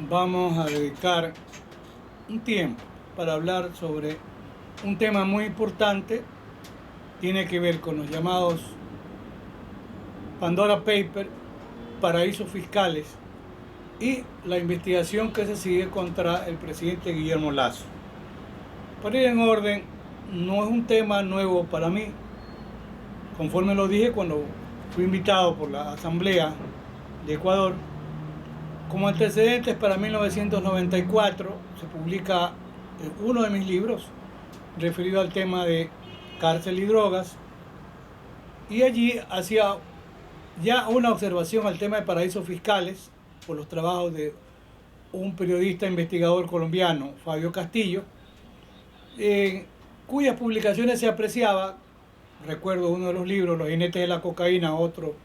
vamos a dedicar un tiempo para hablar sobre un tema muy importante. Tiene que ver con los llamados Pandora Papers, paraísos fiscales y la investigación que se sigue contra el presidente Guillermo Lasso. Para ir en orden, no es un tema nuevo para mí. Conforme lo dije cuando fui invitado por la Asamblea de Ecuador, como antecedentes para 1994 se publica uno de mis libros referido al tema de cárcel y drogas, y allí hacía ya una observación al tema de paraísos fiscales por los trabajos de un periodista investigador colombiano, Fabio Castillo, cuyas publicaciones se apreciaba. Recuerdo uno de los libros, Los jinetes de la cocaína, otro,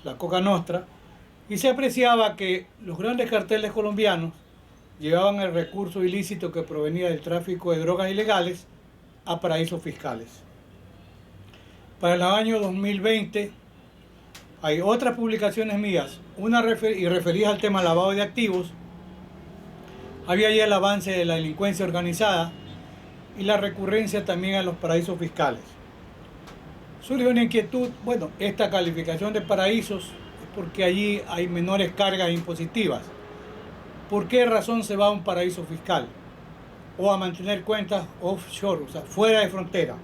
La Coca Nostra, y se apreciaba que los grandes carteles colombianos llevaban el recurso ilícito que provenía del tráfico de drogas ilegales a paraísos fiscales. Para el año 2020 hay otras publicaciones mías, una referidas al tema lavado de activos. Había ya el avance de la delincuencia organizada y la recurrencia también a los paraísos fiscales. Surge una inquietud, bueno, esta calificación de paraísos es porque allí hay menores cargas impositivas. ¿Por qué razón se va a un paraíso fiscal? O a mantener cuentas offshore, o sea, fuera de frontera.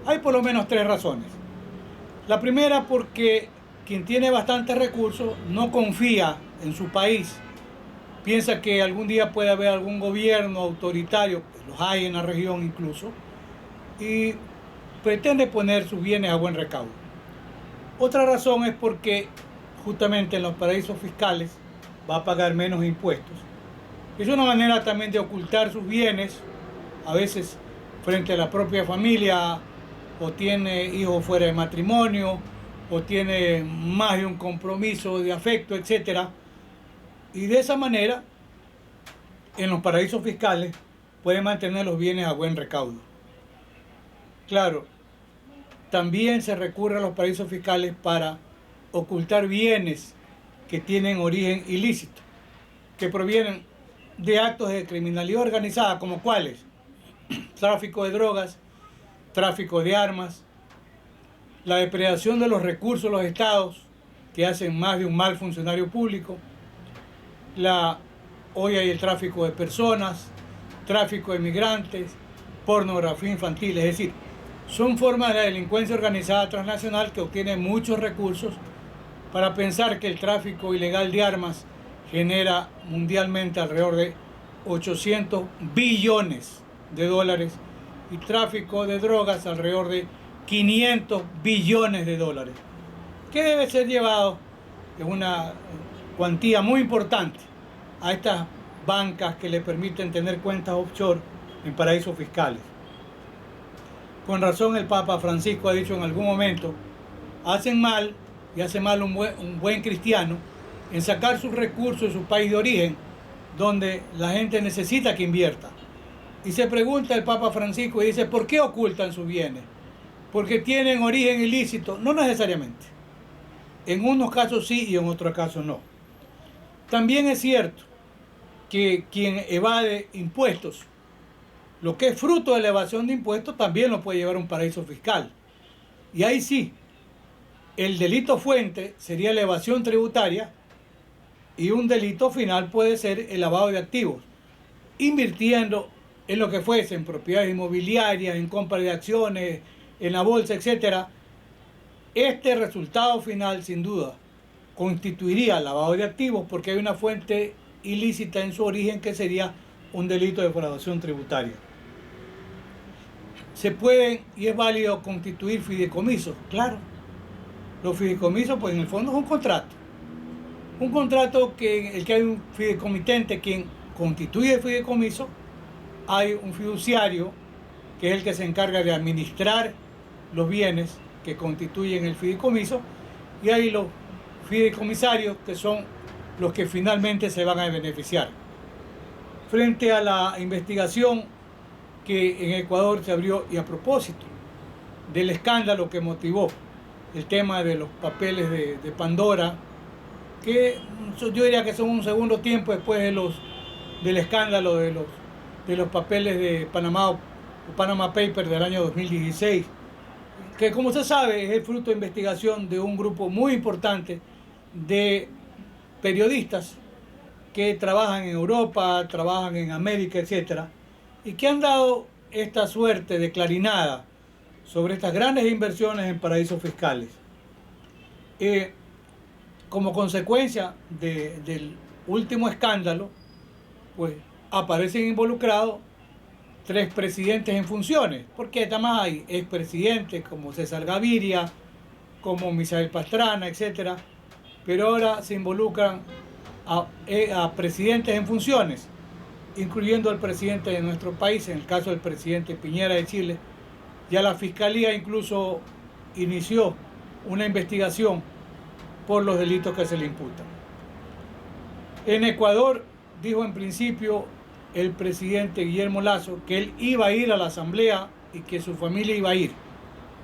Hay por lo menos tres razones. La primera, porque quien tiene bastantes recursos no confía en su país. Piensa que algún día puede haber algún gobierno autoritario, los hay en la región incluso, y pretende poner sus bienes a buen recaudo. Otra razón es porque justamente en los paraísos fiscales va a pagar menos impuestos. Es una manera también de ocultar sus bienes, a veces frente a la propia familia, o tiene hijos fuera de matrimonio, o tiene más de un compromiso de afecto, etc. Y de esa manera, en los paraísos fiscales, puede mantener los bienes a buen recaudo. Claro, también se recurre a los paraísos fiscales para ocultar bienes que tienen origen ilícito, que provienen de actos de criminalidad organizada, como cuáles: tráfico de drogas, tráfico de armas, la depredación de los recursos de los estados, que hacen más de un mal funcionario público, hoy hay el tráfico de personas, tráfico de migrantes, pornografía infantil. Es decir, son formas de la delincuencia organizada transnacional que obtiene muchos recursos para pensar que el tráfico ilegal de armas genera mundialmente alrededor de 800 billones de dólares y tráfico de drogas alrededor de 500 billones de dólares, que debe ser llevado en una cuantía muy importante a estas bancas que le permiten tener cuentas offshore en paraísos fiscales. Con razón el Papa Francisco ha dicho en algún momento: hacen mal, y hace mal un buen cristiano, en sacar sus recursos de su país de origen, donde la gente necesita que invierta. Y se pregunta el Papa Francisco y dice: ¿por qué ocultan sus bienes? ¿Porque tienen origen ilícito? No necesariamente. En unos casos sí y en otros casos no. También es cierto que quien evade impuestos, lo que es fruto de la evasión de impuestos, también lo puede llevar a un paraíso fiscal. Y ahí sí, el delito fuente sería la evasión tributaria y un delito final puede ser el lavado de activos, invirtiendo en lo que fuese, en propiedades inmobiliarias, en compra de acciones, en la bolsa, etc. Este resultado final, sin duda, constituiría lavado de activos porque hay una fuente ilícita en su origen que sería un delito de defraudación tributaria. Se pueden y es válido constituir fideicomisos, claro. Los fideicomisos, pues en el fondo es un contrato. Un contrato que en el que hay un fideicomitente quien constituye el fideicomiso, hay un fiduciario que es el que se encarga de administrar los bienes que constituyen el fideicomiso, y hay los fideicomisarios que son los que finalmente se van a beneficiar. Frente a la investigación que en Ecuador se abrió, y a propósito del escándalo que motivó el tema de los papeles de Pandora, que yo diría que son un segundo tiempo después de los del escándalo de los papeles de Panamá o Panama Papers del año 2016, que como se sabe es el fruto de investigación de un grupo muy importante de periodistas que trabajan en Europa, trabajan en América, etcétera, y que han dado esta suerte de clarinada sobre estas grandes inversiones en paraísos fiscales. Como consecuencia del último escándalo, pues aparecen involucrados 3 presidentes en funciones, porque además hay expresidentes como César Gaviria, como Misael Pastrana, etcétera, pero ahora se involucran a presidentes en funciones, incluyendo al presidente de nuestro país, en el caso del presidente Piñera de Chile. Ya la Fiscalía incluso inició una investigación por los delitos que se le imputan. En Ecuador dijo en principio el presidente Guillermo Lasso que él iba a ir a la asamblea y que su familia iba a ir.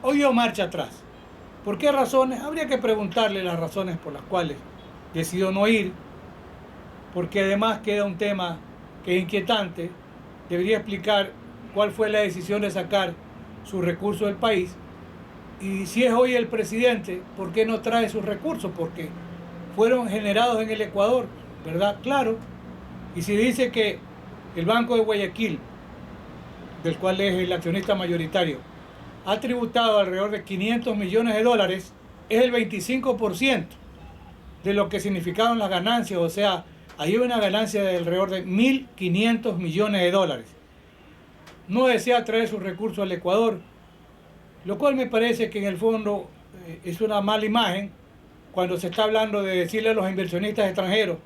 Hoy dio marcha atrás. ¿Por qué razones? Habría que preguntarle las razones por las cuales decidió no ir, porque además queda un tema que es inquietante. Debería explicar cuál fue la decisión de sacar sus recursos del país, y si es hoy el presidente, ¿por qué no trae sus recursos? Porque fueron generados en el Ecuador, ¿verdad? Claro. Y si dice que el Banco de Guayaquil, del cual es el accionista mayoritario, ha tributado alrededor de 500 millones de dólares, es el 25% de lo que significaron las ganancias. O sea, ahí hay una ganancia de alrededor de 1.500 millones de dólares. No desea traer sus recursos al Ecuador, lo cual me parece que en el fondo es una mala imagen cuando se está hablando de decirle a los inversionistas extranjeros: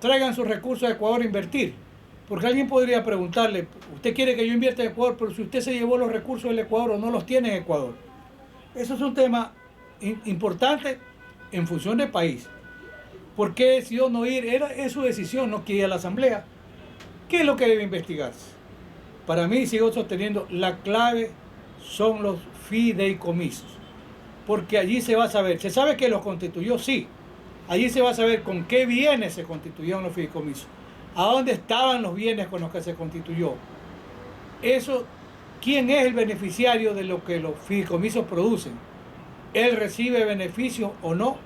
traigan sus recursos a Ecuador a invertir. Porque alguien podría preguntarle: usted quiere que yo invierta en Ecuador, pero si usted se llevó los recursos del Ecuador o no los tiene en Ecuador. Eso es un tema importante en función del país. ¿Por qué decidió no ir? Es su decisión, no quiere ir a la asamblea. ¿Qué es lo que debe investigarse? Para mí, sigo sosteniendo, la clave son los fideicomisos. Porque allí se va a saber, se sabe que los constituyó, sí. Allí se va a saber con qué bienes se constituyeron los fideicomisos, a dónde estaban los bienes con los que se constituyó. Eso, ¿quién es el beneficiario de lo que los fideicomisos producen? ¿Él recibe beneficios o no?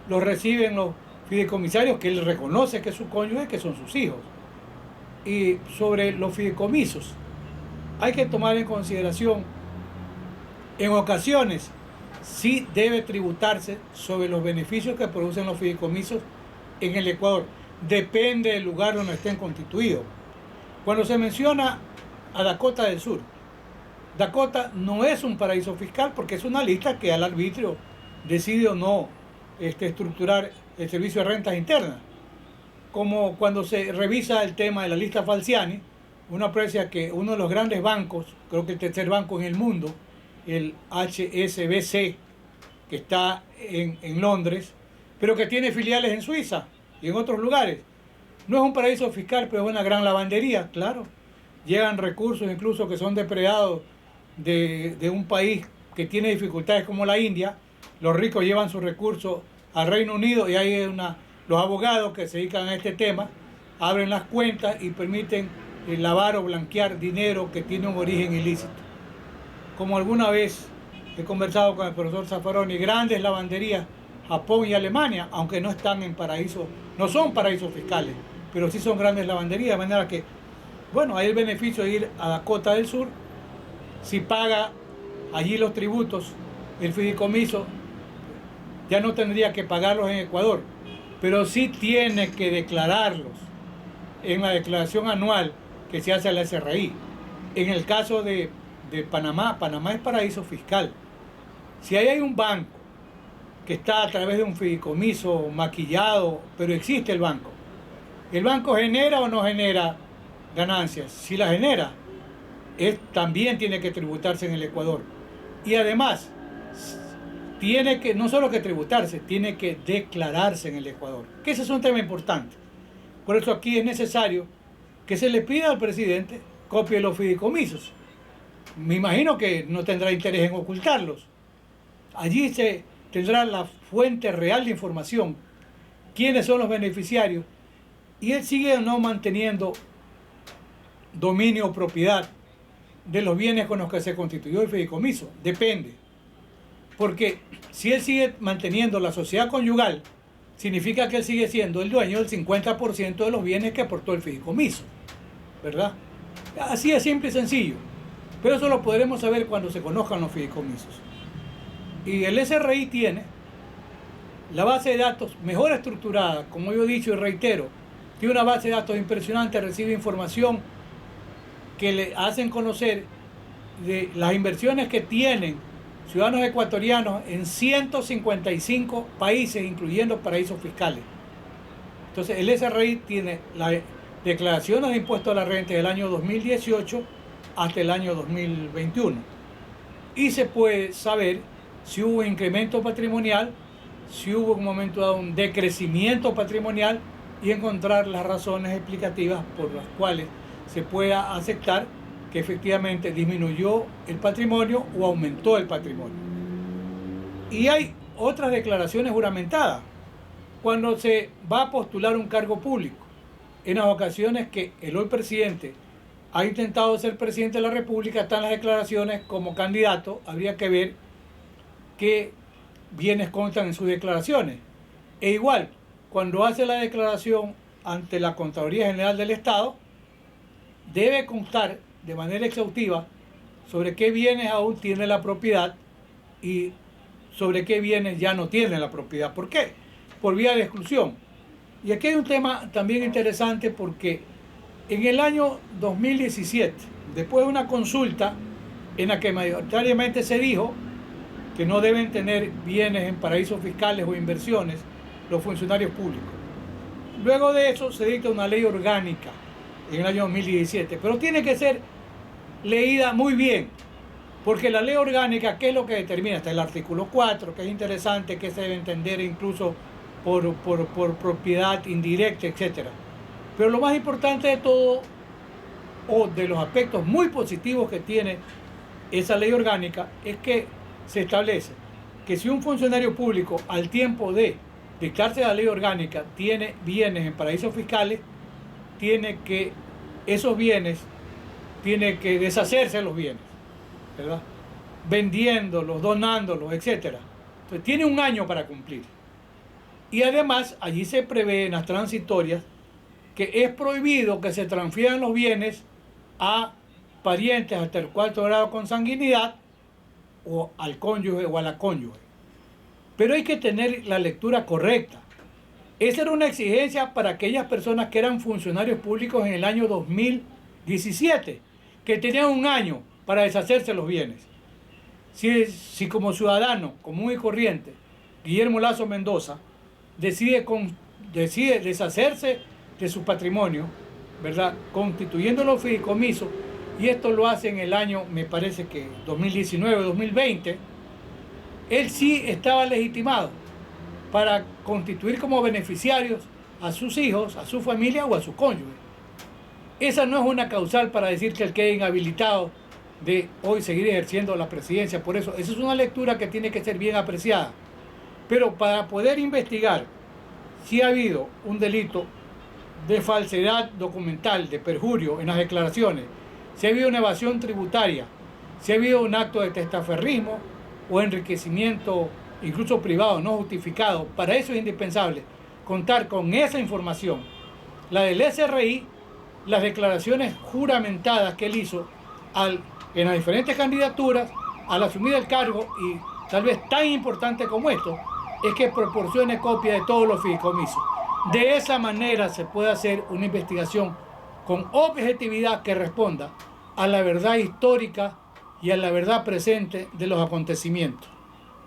Los reciben los fideicomisarios que él reconoce que es su cónyuge, que son sus hijos. Y sobre los fideicomisos, hay que tomar en consideración, en ocasiones, sí debe tributarse sobre los beneficios que producen los fideicomisos en el Ecuador. Depende del lugar donde estén constituidos. Cuando se menciona a Dakota del Sur, Dakota no es un paraíso fiscal porque es una lista que al arbitrio decide o no estructurar el servicio de rentas internas. Como cuando se revisa el tema de la lista Falciani, uno aprecia que uno de los grandes bancos, creo que el tercer banco en el mundo, el HSBC, que está en Londres, pero que tiene filiales en Suiza y en otros lugares, no es un paraíso fiscal, pero es una gran lavandería, claro. Llegan recursos incluso que son depredados de un país que tiene dificultades como la India. Los ricos llevan sus recursos al Reino Unido y hay los abogados que se dedican a este tema abren las cuentas y permiten lavar o blanquear dinero que tiene un origen ilícito. Como alguna vez he conversado con el profesor Zaffaroni, grandes lavanderías, Japón y Alemania, aunque no están en paraísos, no son paraísos fiscales, pero sí son grandes lavanderías, de manera que, bueno, hay el beneficio de ir a Dakota del Sur. Si paga allí los tributos, el fideicomiso, ya no tendría que pagarlos en Ecuador, pero sí tiene que declararlos en la declaración anual que se hace a la SRI. En el caso de Panamá, Panamá es paraíso fiscal. Si ahí hay un banco que está a través de un fideicomiso maquillado, pero existe el banco genera o no genera ganancias. Si la genera, también tiene que tributarse en el Ecuador. Y además, tiene que, no solo que tributarse, tiene que declararse en el Ecuador. Que ese es un tema importante. Por eso aquí es necesario que se le pida al presidente copia de los fideicomisos. Me imagino que no tendrá interés en ocultarlos. Allí se tendrá la fuente real de información, quiénes son los beneficiarios, y él sigue o no manteniendo dominio o propiedad de los bienes con los que se constituyó el fideicomiso. Depende. Porque si él sigue manteniendo la sociedad conyugal, significa que él sigue siendo el dueño del 50% de los bienes que aportó el fideicomiso, ¿verdad? Así es simple y sencillo. Pero eso lo podremos saber cuando se conozcan los fideicomisos. Y el SRI tiene la base de datos mejor estructurada, como yo he dicho y reitero, tiene una base de datos impresionante, recibe información que le hacen conocer de las inversiones que tienen ciudadanos ecuatorianos en 155 países, incluyendo paraísos fiscales. Entonces, el SRI tiene las declaraciones de impuestos a la renta del año 2018 hasta el año 2021. Y se puede saber si hubo incremento patrimonial, si hubo en un momento dado un decrecimiento patrimonial y encontrar las razones explicativas por las cuales se pueda aceptar que efectivamente disminuyó el patrimonio o aumentó el patrimonio. Y hay otras declaraciones juramentadas. Cuando se va a postular un cargo público, en las ocasiones que el hoy presidente ha intentado ser presidente de la República, están las declaraciones como candidato, habría que ver qué bienes constan en sus declaraciones. E igual, cuando hace la declaración ante la Contraloría General del Estado, debe constar de manera exhaustiva sobre qué bienes aún tiene la propiedad y sobre qué bienes ya no tiene la propiedad. ¿Por qué? Por vía de exclusión. Y aquí hay un tema también interesante porque en el año 2017, después de una consulta en la que mayoritariamente se dijo que no deben tener bienes en paraísos fiscales o inversiones los funcionarios públicos. Luego de eso se dicta una ley orgánica en el año 2017, pero tiene que ser leída muy bien, porque la ley orgánica, ¿qué es lo que determina? Está el artículo 4, que es interesante, que se debe entender incluso por propiedad indirecta, etc. Pero lo más importante de todo, o de los aspectos muy positivos que tiene esa ley orgánica, es que se establece que si un funcionario público al tiempo de dictarse la ley orgánica tiene bienes en paraísos fiscales, esos bienes tiene que deshacerse de los bienes, ¿verdad? Vendiéndolos, donándolos, etc. Entonces tiene un año para cumplir. Y además allí se prevé en las transitorias que es prohibido que se transfieran los bienes a parientes hasta el 4º grado de consanguinidad o al cónyuge o a la cónyuge. Pero hay que tener la lectura correcta. Esa era una exigencia para aquellas personas que eran funcionarios públicos en el año 2017, que tenían un año para deshacerse de los bienes. Si como ciudadano común y corriente, Guillermo Lazo Mendoza, decide deshacerse de su patrimonio, ¿verdad?, constituyéndolo fideicomiso, y esto lo hace en el año, me parece que 2019-2020, él sí estaba legitimado para constituir como beneficiarios a sus hijos, a su familia o a su cónyuge. Esa no es una causal para decir que él quede inhabilitado de hoy seguir ejerciendo la presidencia. Por eso, esa es una lectura que tiene que ser bien apreciada. Pero para poder investigar si ha habido un delito de falsedad documental, de perjurio en las declaraciones, si ha habido una evasión tributaria, si ha habido un acto de testaferrismo o enriquecimiento incluso privado no justificado, para eso es indispensable contar con esa información, la del SRI, las declaraciones juramentadas que él hizo en las diferentes candidaturas al asumir el cargo, y tal vez tan importante como esto es que proporcione copia de todos los fideicomisos. De esa manera se puede hacer una investigación con objetividad que responda a la verdad histórica y a la verdad presente de los acontecimientos.